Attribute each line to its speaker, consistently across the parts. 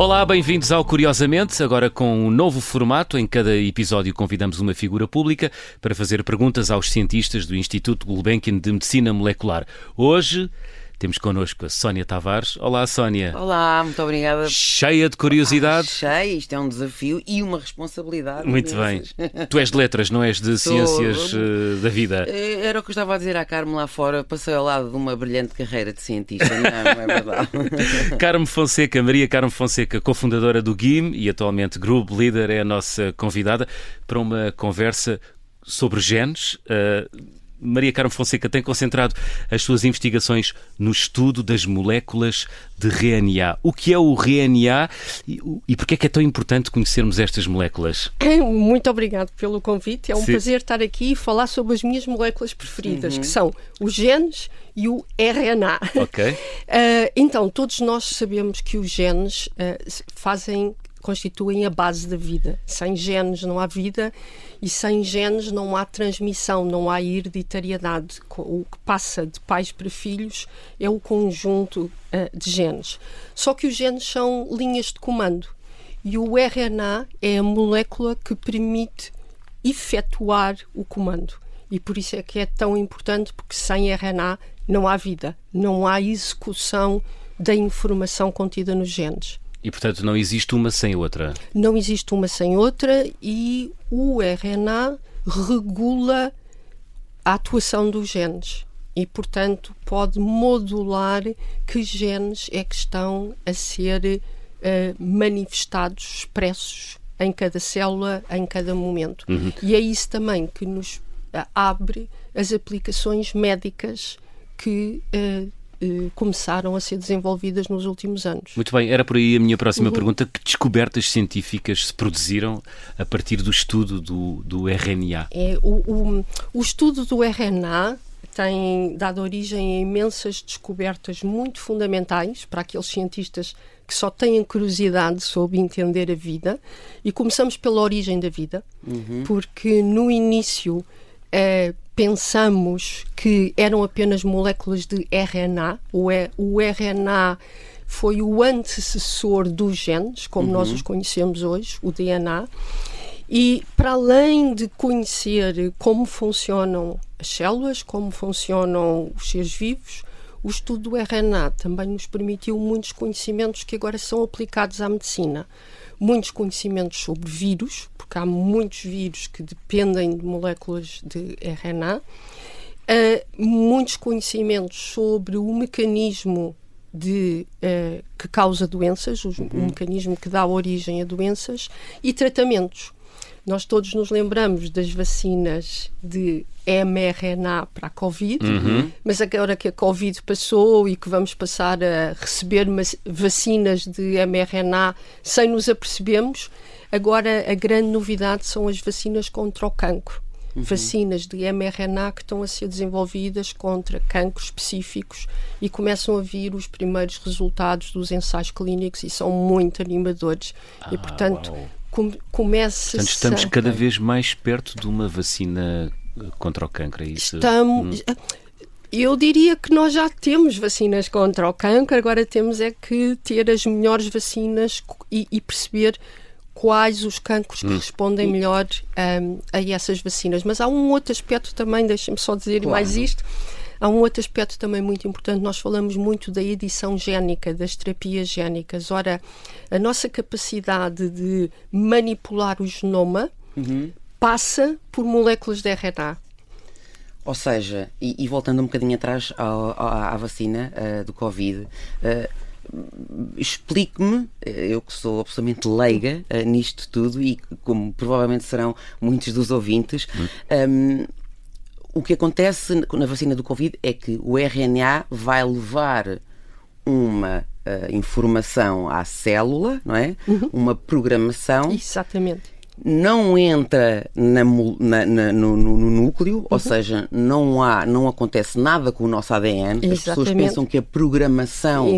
Speaker 1: Olá, bem-vindos ao Curiosamente, agora com um novo formato. Em cada episódio convidamos uma figura pública para fazer perguntas aos cientistas do Instituto Gulbenkian de Medicina Molecular. Hoje temos connosco a Sónia Tavares. Olá, Sónia.
Speaker 2: Olá, muito obrigada.
Speaker 1: Cheia de curiosidade.
Speaker 2: Cheia, isto é um desafio e uma responsabilidade.
Speaker 1: Muito
Speaker 2: imensas.
Speaker 1: bem. Tu és de letras, não és de ciências da vida.
Speaker 2: Era o que eu estava a dizer à Carmo lá fora. Passei ao lado de uma brilhante carreira de cientista. Não é verdade.
Speaker 1: Carmo Fonseca, Maria Carmo Fonseca, cofundadora do GIM e atualmente Group Leader, é a nossa convidada para uma conversa sobre genes. Maria Carmo Fonseca tem concentrado as suas investigações no estudo das moléculas de RNA. O que é o RNA e porquê é que é tão importante conhecermos estas moléculas?
Speaker 3: Muito obrigado pelo convite. É um prazer estar aqui e falar sobre as minhas moléculas preferidas, que são os genes e o RNA.
Speaker 1: Ok.
Speaker 3: Então, todos nós sabemos que os genes constituem a base da vida. Sem genes não há vida e sem genes não há transmissão, não há hereditariedade. O que passa de pais para filhos é o conjunto de genes. Só que os genes são linhas de comando e o RNA é a molécula que permite efetuar o comando. E por isso é que é tão importante, porque sem RNA não há vida, não há execução da informação contida nos genes.
Speaker 1: E, portanto, não existe uma sem outra?
Speaker 3: Não existe uma sem outra e o RNA regula a atuação dos genes e, portanto, pode modular que genes é que estão a ser manifestados, expressos em cada célula, em cada momento. E é isso também que nos abre as aplicações médicas que começaram a ser desenvolvidas nos últimos anos.
Speaker 1: Muito bem, era por aí a minha próxima pergunta. Que descobertas científicas se produziram a partir do estudo do RNA?
Speaker 3: O estudo do RNA tem dado origem a imensas descobertas muito fundamentais para aqueles cientistas que só têm curiosidade sobre entender a vida. E começamos pela origem da vida, porque no início pensamos que eram apenas moléculas de RNA. O RNA foi o antecessor dos genes, como nós os conhecemos hoje, o DNA. E para além de conhecer como funcionam as células, como funcionam os seres vivos, o estudo do RNA também nos permitiu muitos conhecimentos que agora são aplicados à medicina. Muitos conhecimentos sobre vírus, porque há muitos vírus que dependem de moléculas de RNA. Muitos conhecimentos sobre o mecanismo que causa doenças, o mecanismo que dá origem a doenças, e tratamentos. Nós todos nos lembramos das vacinas de mRNA para a Covid, mas agora que a Covid passou e que vamos passar a receber vacinas de mRNA sem nos apercebermos, agora a grande novidade são as vacinas contra o cancro. Vacinas de mRNA que estão a ser desenvolvidas contra cancros específicos e começam a vir os primeiros resultados dos ensaios clínicos e são muito animadores. E, portanto,
Speaker 1: Portanto, estamos cada vez mais perto de uma vacina contra o cancro, é isso?
Speaker 3: Eu diria que nós já temos vacinas contra o cancro, agora temos é que ter as melhores vacinas e perceber quais os cancros que respondem melhor a essas vacinas. Mas há um outro aspecto também, deixem-me só dizer mais isto. Há um outro aspecto também muito importante. Nós falamos muito da edição génica, das terapias génicas. Ora, a nossa capacidade de manipular o genoma passa por moléculas de RNA.
Speaker 2: Ou seja, e voltando um bocadinho atrás à vacina do Covid, explique-me, eu que sou absolutamente leiga nisto tudo e como provavelmente serão muitos dos ouvintes, o que acontece na vacina do Covid é que o RNA vai levar uma informação à célula, não é? Uma programação.
Speaker 3: Exatamente.
Speaker 2: Não entra no núcleo, ou seja, não acontece nada com o nosso ADN.
Speaker 3: Exatamente.
Speaker 2: As pessoas pensam que a programação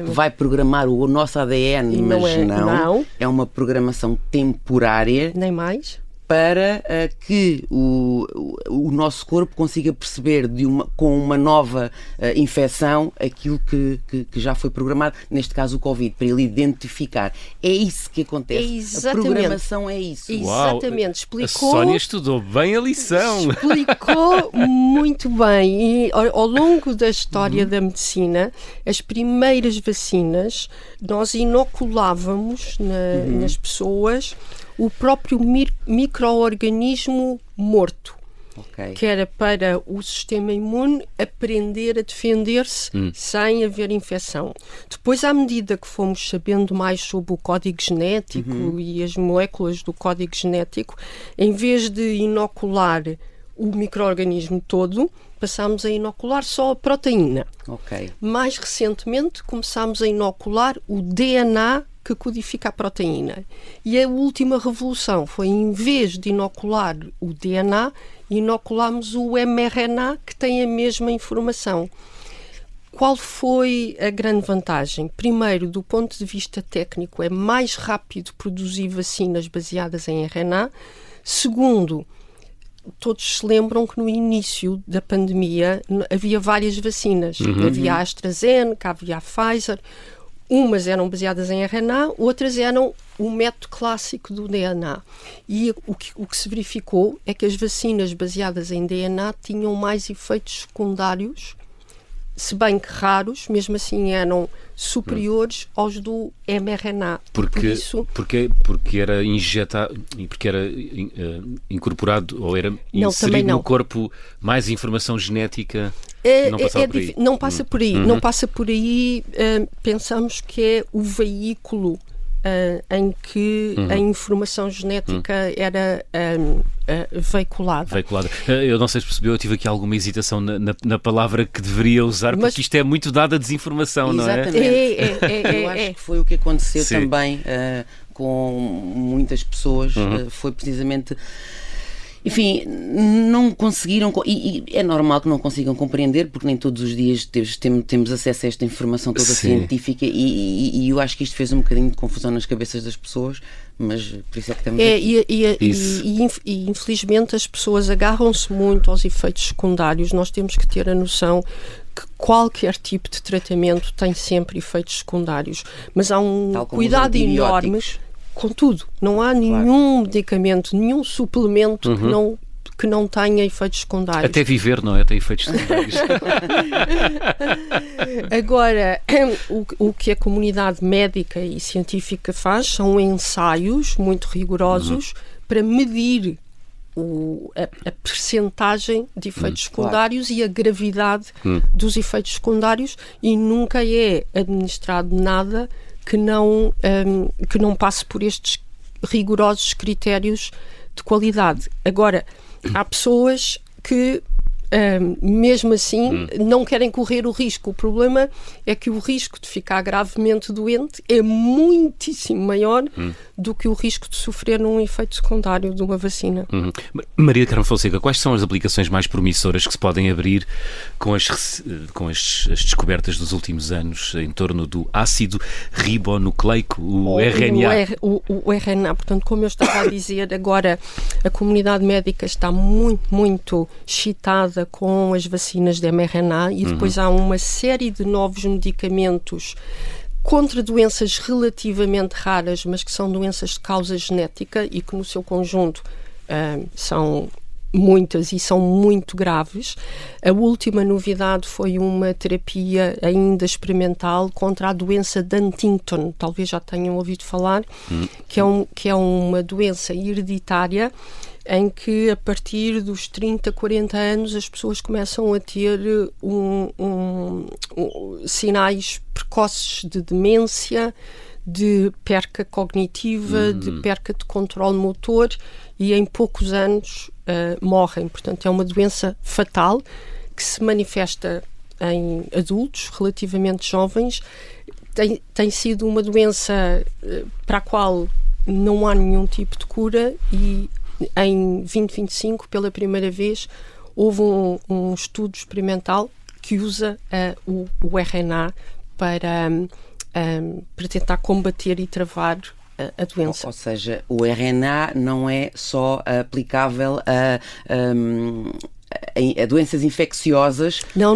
Speaker 2: vai programar o nosso ADN, mas não. É uma programação temporária.
Speaker 3: Nem mais.
Speaker 2: para que o nosso corpo consiga perceber com uma nova infecção aquilo que já foi programado, neste caso o Covid, para ele identificar. É isso que acontece. A programação é isso.
Speaker 3: Exatamente. Explicou,
Speaker 1: a Sónia estudou bem a lição.
Speaker 3: Explicou muito bem. E ao longo da história da medicina, as primeiras vacinas, nós inoculávamos nas pessoas o próprio micro-organismo morto, que era para o sistema imune aprender a defender-se sem haver infecção. Depois, à medida que fomos sabendo mais sobre o código genético e as moléculas do código genético, em vez de inocular o micro-organismo todo, passámos a inocular só a proteína. Mais recentemente, começámos a inocular o DNA que codifica a proteína. E a última revolução foi, em vez de inocular o DNA, inoculámos o mRNA, que tem a mesma informação. Qual foi a grande vantagem? Primeiro, do ponto de vista técnico, é mais rápido produzir vacinas baseadas em RNA. Segundo, todos se lembram que no início da pandemia havia várias vacinas. Havia a AstraZeneca, havia a Pfizer. Umas eram baseadas em RNA, outras eram o método clássico do DNA. E o que se verificou é que as vacinas baseadas em DNA tinham mais efeitos secundários, se bem que raros, mesmo assim eram superiores aos do mRNA.
Speaker 1: Porque era injetado, porque era incorporado ou era inserido no corpo mais informação genética.
Speaker 3: Não passa por aí. Não passa por aí. Pensamos que é o veículo em que a informação genética era veiculada.
Speaker 1: Eu não sei se percebeu, eu tive aqui alguma hesitação na palavra que deveria usar, porque isto é muito dada desinformação, não é?
Speaker 2: Exatamente. Eu acho que foi o que aconteceu também com muitas pessoas. Foi precisamente... Enfim, não conseguiram, e é normal que não consigam compreender, porque nem todos os dias temos acesso a esta informação toda científica, e eu acho que isto fez um bocadinho de confusão nas cabeças das pessoas, mas por isso é que estamos aqui.
Speaker 3: E infelizmente as pessoas agarram-se muito aos efeitos secundários. Nós temos que ter a noção que qualquer tipo de tratamento tem sempre efeitos secundários, mas há um cuidado enorme. Contudo, não há nenhum medicamento, nenhum suplemento que não tenha efeitos secundários.
Speaker 1: Até viver, não é? Tem efeitos secundários.
Speaker 3: Agora, o que a comunidade médica e científica faz são ensaios muito rigorosos para medir a percentagem de efeitos secundários e a gravidade dos efeitos secundários, e nunca é administrado nada que não passe por estes rigorosos critérios de qualidade. Agora, há pessoas que, mesmo assim, não querem correr o risco. O problema é que o risco de ficar gravemente doente é muitíssimo maior do que o risco de sofrer um efeito secundário de uma vacina.
Speaker 1: Maria Carmo Fonseca, quais são as aplicações mais promissoras que se podem abrir com as descobertas dos últimos anos em torno do ácido ribonucleico, o RNA?
Speaker 3: O RNA, portanto, como eu estava a dizer, agora a comunidade médica está muito excitada com as vacinas de mRNA, e depois há uma série de novos medicamentos contra doenças relativamente raras, mas que são doenças de causa genética e que no seu conjunto são muitas e são muito graves. A última novidade foi uma terapia ainda experimental contra a doença de Huntington, talvez já tenham ouvido falar, que é uma doença hereditária em que a partir dos 30, 40 anos as pessoas começam a ter sinais precoces de demência, de perca cognitiva, de perca de controle motor, e em poucos anos morrem. Portanto, é uma doença fatal que se manifesta em adultos relativamente jovens. Tem sido uma doença para a qual não há nenhum tipo de cura, e em 2025, pela primeira vez, houve um estudo experimental que usa o RNA para tentar combater e travar a doença.
Speaker 2: Ou seja, o RNA não é só aplicável a doenças infecciosas.
Speaker 3: Não.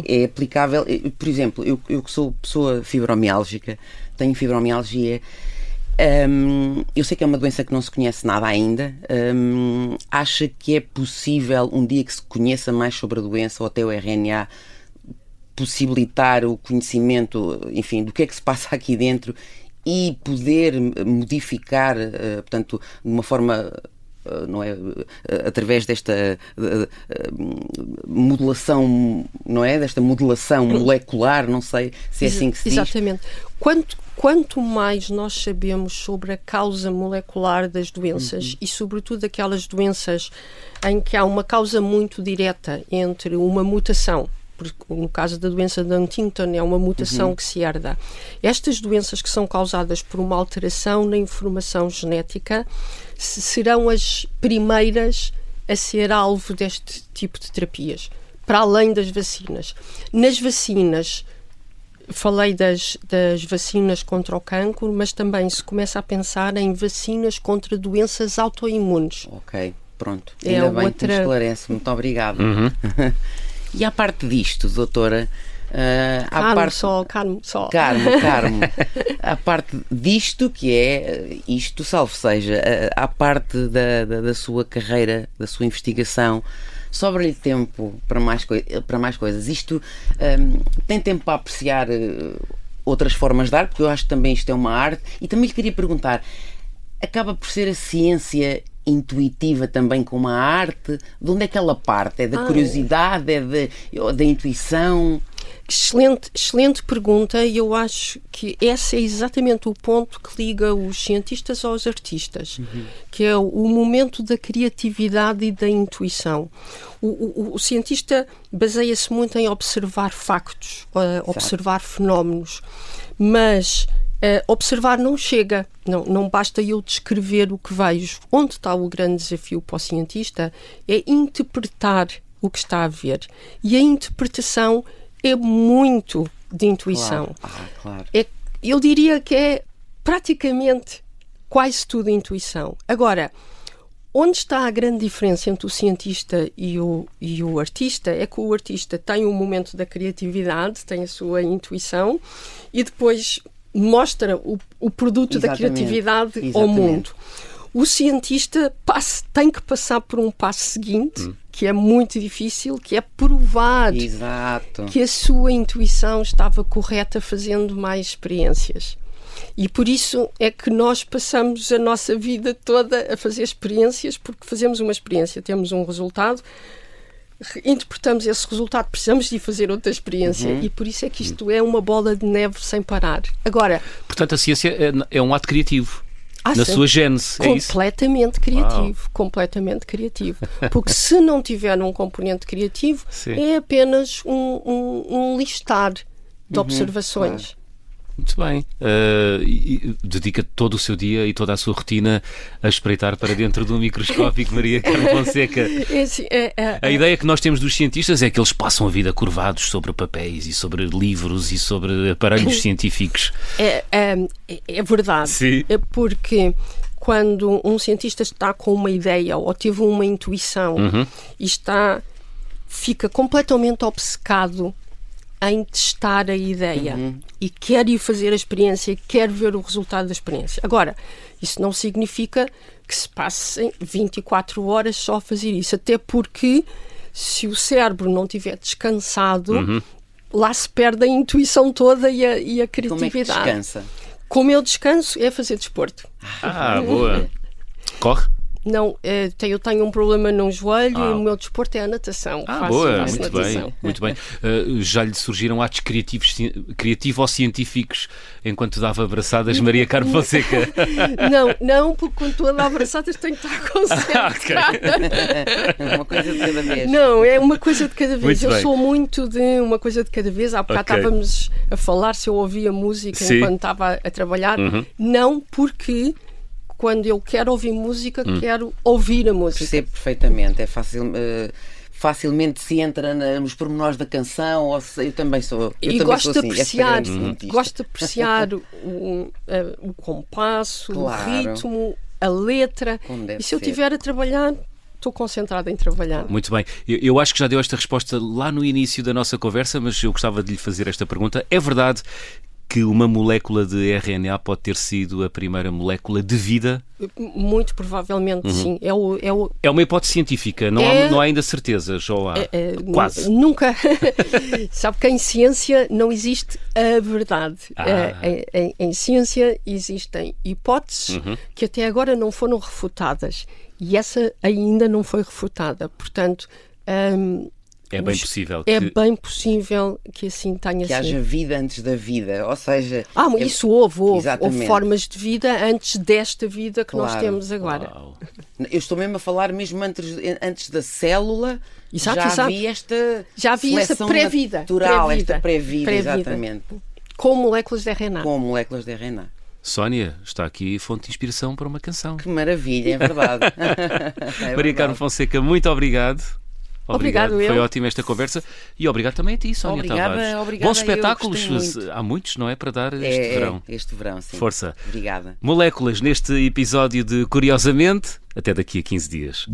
Speaker 2: É aplicável, por exemplo, eu que sou pessoa fibromiálgica, tenho fibromialgia, eu sei que é uma doença que não se conhece nada ainda. Acha que é possível, um dia que se conheça mais sobre a doença, ou até o RNA, possibilitar o conhecimento, enfim, do que é que se passa aqui dentro e poder modificar, portanto, de uma forma, não é, através desta modulação, não é, desta modulação molecular, não sei se é assim que se diz.
Speaker 3: Exatamente. Quanto mais nós sabemos sobre a causa molecular das doenças e sobretudo aquelas doenças em que há uma causa muito direta entre uma mutação, porque no caso da doença de Huntington é uma mutação que se herda. Estas doenças que são causadas por uma alteração na informação genética serão as primeiras a ser alvo deste tipo de terapias, para além das vacinas. Nas vacinas, falei das vacinas contra o cancro, mas também se começa a pensar em vacinas contra doenças autoimunes.
Speaker 2: Ok, pronto. Ainda bem que me esclarece. Muito obrigado. E à parte disto, doutora...
Speaker 3: Carmo.
Speaker 2: A parte disto, que é isto, salvo seja, à parte da sua carreira, da sua investigação, sobra-lhe tempo para mais coisas. Isto tem tempo para apreciar outras formas de arte, porque eu acho que também isto é uma arte. E também lhe queria perguntar, acaba por ser a ciência intuitiva também como a arte? De onde é que ela parte? É da curiosidade? É da intuição?
Speaker 3: Excelente pergunta, e eu acho que esse é exatamente o ponto que liga os cientistas aos artistas, que é o momento da criatividade e da intuição. O cientista baseia-se muito em observar factos, observar fenómenos, mas observar não chega, não basta eu descrever o que vejo. Onde está o grande desafio para o cientista é interpretar o que está a ver, e a interpretação é muito de intuição.
Speaker 2: Claro.
Speaker 3: Eu diria que é praticamente quase tudo intuição. Agora, onde está a grande diferença entre o cientista e o artista é que o artista tem um momento da criatividade, tem a sua intuição e depois mostra o produto da criatividade ao mundo. O cientista tem que passar por um passo seguinte, que é muito difícil, que é provar que a sua intuição estava correta fazendo mais experiências. E por isso é que nós passamos a nossa vida toda a fazer experiências, porque fazemos uma experiência, temos um resultado, interpretamos esse resultado, precisamos de fazer outra experiência, e por isso é que isto é uma bola de neve sem parar. Agora,
Speaker 1: portanto, a ciência é um ato criativo. Na sua gênese, é isso?
Speaker 3: Completamente criativo. Porque se não tiver um componente criativo, é apenas um listar de observações.
Speaker 1: Claro. Muito bem. E dedica todo o seu dia e toda a sua rotina a espreitar para dentro do microscópio, Maria Carmo Fonseca. A ideia que nós temos dos cientistas é que eles passam a vida curvados sobre papéis e sobre livros e sobre aparelhos científicos.
Speaker 3: É verdade.
Speaker 1: Sim.
Speaker 3: Porque quando um cientista está com uma ideia ou teve uma intuição e fica completamente obcecado em testar a ideia e quer ir fazer a experiência, quer ver o resultado da experiência. Agora, isso não significa que se passem 24 horas só a fazer isso, até porque se o cérebro não estiver descansado, lá se perde a intuição toda e a criatividade.
Speaker 2: Como é que descansa?
Speaker 3: Como eu descanso é fazer desporto.
Speaker 1: Boa. Corre?
Speaker 3: Não, eu tenho um problema num joelho e o meu desporto é a natação.
Speaker 1: Boa, muito bem. Já lhe surgiram atos criativo-científicos enquanto dava abraçadas, Maria Carmo Fonseca?
Speaker 3: Não, porque quando estou a dar abraçadas tenho que estar concentrada.
Speaker 2: Uma coisa de cada vez.
Speaker 3: Não, é uma coisa de cada vez.
Speaker 1: Muito bem.
Speaker 3: Sou muito de uma coisa de cada vez. Há bocado estávamos a falar se eu ouvia música enquanto estava a trabalhar. Não, porque quando eu quero ouvir música, quero ouvir a música.
Speaker 2: Percebo perfeitamente. É facilmente se entra nos pormenores da canção, ou se, eu também sou.
Speaker 3: E
Speaker 2: também
Speaker 3: gosto
Speaker 2: sou
Speaker 3: de
Speaker 2: assim,
Speaker 3: apreciar,
Speaker 2: esta grande cientista.
Speaker 3: gosto de apreciar o compasso,
Speaker 2: Claro.
Speaker 3: o ritmo, a letra.
Speaker 2: Como deve
Speaker 3: E se eu
Speaker 2: ser.
Speaker 3: estiver a trabalhar, estou concentrada em trabalhar.
Speaker 1: Muito bem. Eu acho que já deu esta resposta lá no início da nossa conversa, mas eu gostava de lhe fazer esta pergunta. É verdade que uma molécula de RNA pode ter sido a primeira molécula de vida?
Speaker 3: Muito provavelmente, sim.
Speaker 1: É uma hipótese científica, não há ainda certezas, ou há? Quase.
Speaker 3: Nunca. Sabe que em ciência não existe a verdade. Em ciência existem hipóteses que até agora não foram refutadas. E essa ainda não foi refutada. Portanto,
Speaker 1: é bem possível
Speaker 3: é bem possível que assim tenha sido.
Speaker 2: Que haja vida antes da vida, ou seja...
Speaker 3: Isso houve
Speaker 2: Exatamente.
Speaker 3: formas de vida antes desta vida que nós
Speaker 2: Claro.
Speaker 3: temos agora.
Speaker 1: Uau.
Speaker 2: Eu estou mesmo a falar mesmo antes da célula,
Speaker 3: Exato,
Speaker 2: já
Speaker 3: exato.
Speaker 2: havia esta
Speaker 3: Já havia essa
Speaker 2: seleção
Speaker 3: pré-vida.
Speaker 2: natural, esta pré-vida, exatamente,
Speaker 3: Com moléculas de RNA.
Speaker 2: com moléculas de RNA.
Speaker 1: Sónia, está aqui fonte de inspiração para uma canção.
Speaker 2: Que maravilha, é verdade.
Speaker 1: Maria Carmo Fonseca, muito obrigado.
Speaker 3: Obrigado, eu.
Speaker 1: Foi ótima esta conversa e obrigado também a ti, Sónia
Speaker 2: Obrigada,
Speaker 1: Tavares.
Speaker 2: obrigada,
Speaker 1: Bons
Speaker 2: eu
Speaker 1: espetáculos,
Speaker 2: gostei muito.
Speaker 1: há muitos, não é? Para dar este verão.
Speaker 2: Este verão, sim.
Speaker 1: Força.
Speaker 2: Obrigada.
Speaker 1: Moléculas neste episódio de Curiosamente. Até daqui a 15 dias.